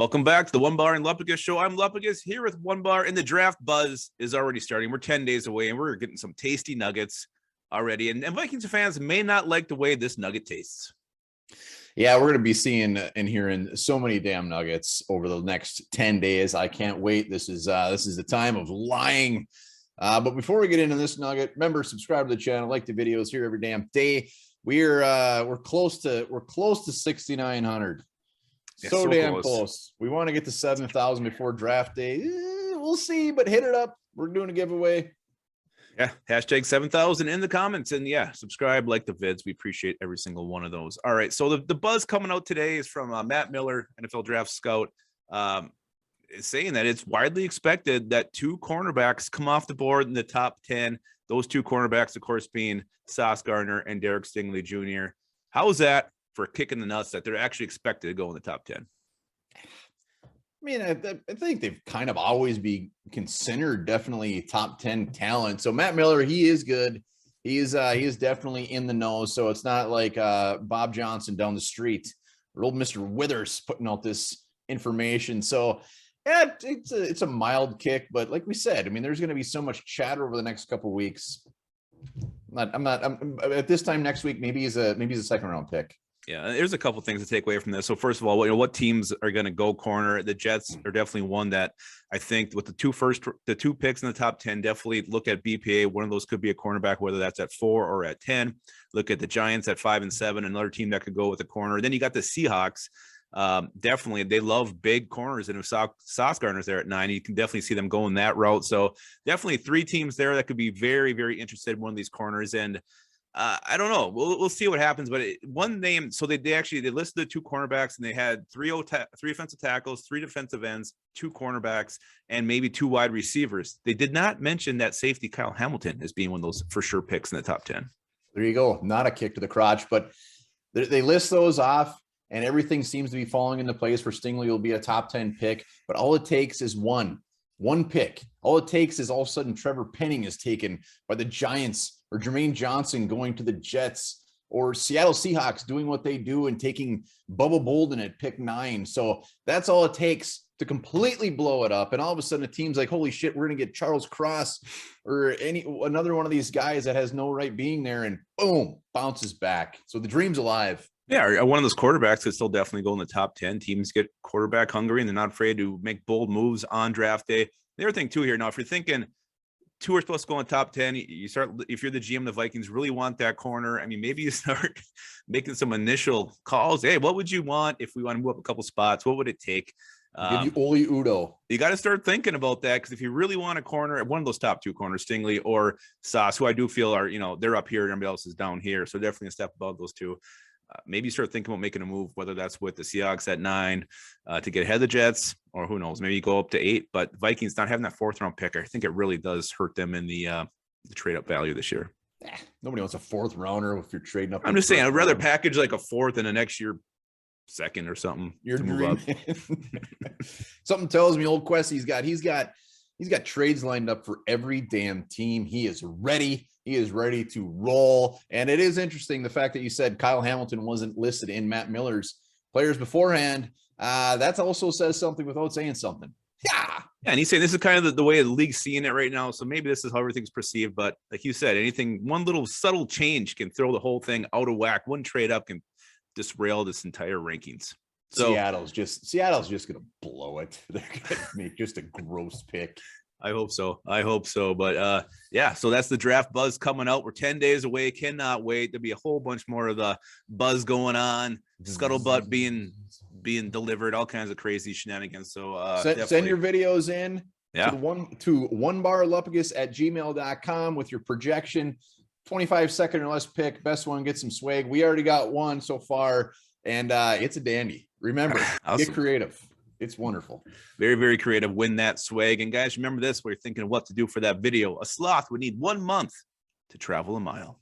Welcome back to the Onebar and Lupagus show. I'm Lupagus here with Onebar, and the draft buzz is already starting. We're 10 days away, and we're getting some tasty nuggets already. And Vikings fans may not like the way this nugget tastes. Yeah, we're going to be seeing and hearing so many damn nuggets over the next 10 days. I can't wait. This is the time of lying. But before we get into this nugget, remember, subscribe to the channel, like the videos here every damn day. We're close to 6,900. So damn close. We want to get to 7,000 before draft day. We'll see, but hit it up. We're doing a giveaway. Yeah, hashtag 7,000 in the comments. And yeah, subscribe, like the vids. We appreciate every single one of those. All right, so the buzz coming out today is from Matt Miller, NFL draft scout, saying that it's widely expected that two cornerbacks come off the board in the top 10. Those two cornerbacks, of course, being Sauce Gardner and Derek Stingley Jr. How is that for a kick in the nuts that they're actually expected to go in the top 10? I mean, I think they've kind of always be considered definitely top 10 talent. So Matt Miller, he is good. He is definitely in the know. So it's not like Bob Johnson down the street or old Mr. Withers putting out this information. So yeah, it's a mild kick, but like we said, I mean, there's going to be so much chatter over the next couple of weeks. I'm at this time next week. Maybe he's a second round pick. Yeah, there's a couple things to take away from this. So first of all, what teams are going to go corner? The Jets are definitely one that I think with the two picks in the top 10, definitely look at BPA. One of those could be a cornerback, whether that's at 4 or at 10. Look at the Giants at 5 and 7, another team that could go with a corner. Then you got the Seahawks. Definitely, they love big corners, and if Sauce Gardner's there at 9, you can definitely see them going that route. So definitely 3 teams there that could be very, very interested in one of these corners. And I don't know. We'll see what happens. But one name, so they listed the 2 cornerbacks, and they had 3 offensive tackles, 3 defensive ends, 2 cornerbacks, and maybe 2 wide receivers. They did not mention that safety Kyle Hamilton as being one of those for sure picks in the top 10. There you go. Not a kick to the crotch, but they list those off, and everything seems to be falling into place for Stingley. Will be a top 10 pick, but all it takes is one pick. All it takes is all of a sudden Trevor Penning is taken by the Giants, or Jermaine Johnson going to the Jets, or Seattle Seahawks doing what they do and taking Bubba Bolden at pick 9. So that's all it takes to completely blow it up. And all of a sudden a team's like, holy shit, we're going to get Charles Cross or another one of these guys that has no right being there, and boom, bounces back. So the dream's alive. Yeah, one of those quarterbacks could still definitely go in the top 10. Teams get quarterback hungry, and they're not afraid to make bold moves on draft day. The other thing too here, now, if you're thinking 2 are supposed to go in top 10, you start, if you're the GM, the Vikings really want that corner. I mean, maybe you start making some initial calls. Hey, what would you want if we want to move up a couple spots? What would it take? Give you Oli Udo. You got to start thinking about that, because if you really want a corner, one of those top 2 corners, Stingley or Sauce, who I do feel are, they're up here and everybody else is down here. So definitely a step above those 2. Maybe you start thinking about making a move, whether that's with the Seahawks at 9 to get ahead of the Jets, or who knows, maybe you go up to 8. But Vikings not having that 4th round pick, I think it really does hurt them in the trade up value this year. Nobody wants a 4th rounder if you're trading up. I'm just saying, I'd rather package like a 4th in the next year 2nd or something. Your dream. Something tells me old Quest, he's got trades lined up for every damn team. He is ready. He is ready to roll. And it is interesting, the fact that you said Kyle Hamilton wasn't listed in Matt Miller's players beforehand. That also says something without saying something. Yeah. And he's saying this is kind of the way the league's seeing it right now. So maybe this is how everything's perceived. But like you said, one little subtle change can throw the whole thing out of whack. One trade up can disrail this entire rankings. So Seattle's just going to blow it. They're going to make just a gross pick. I hope so. But yeah, so that's the draft buzz coming out. We're 10 days away. Cannot wait. There'll be a whole bunch more of the buzz going on, scuttlebutt being delivered, all kinds of crazy shenanigans. So send your videos in to onebarlupagus@gmail.com with your projection. 25-second or less pick. Best one gets some swag. We already got one so far, and it's a dandy. Remember, awesome. Get creative. It's wonderful. Very, very creative. Win that swag. And guys, remember this, when you're thinking of what to do for that video. A sloth would need 1 month to travel a mile.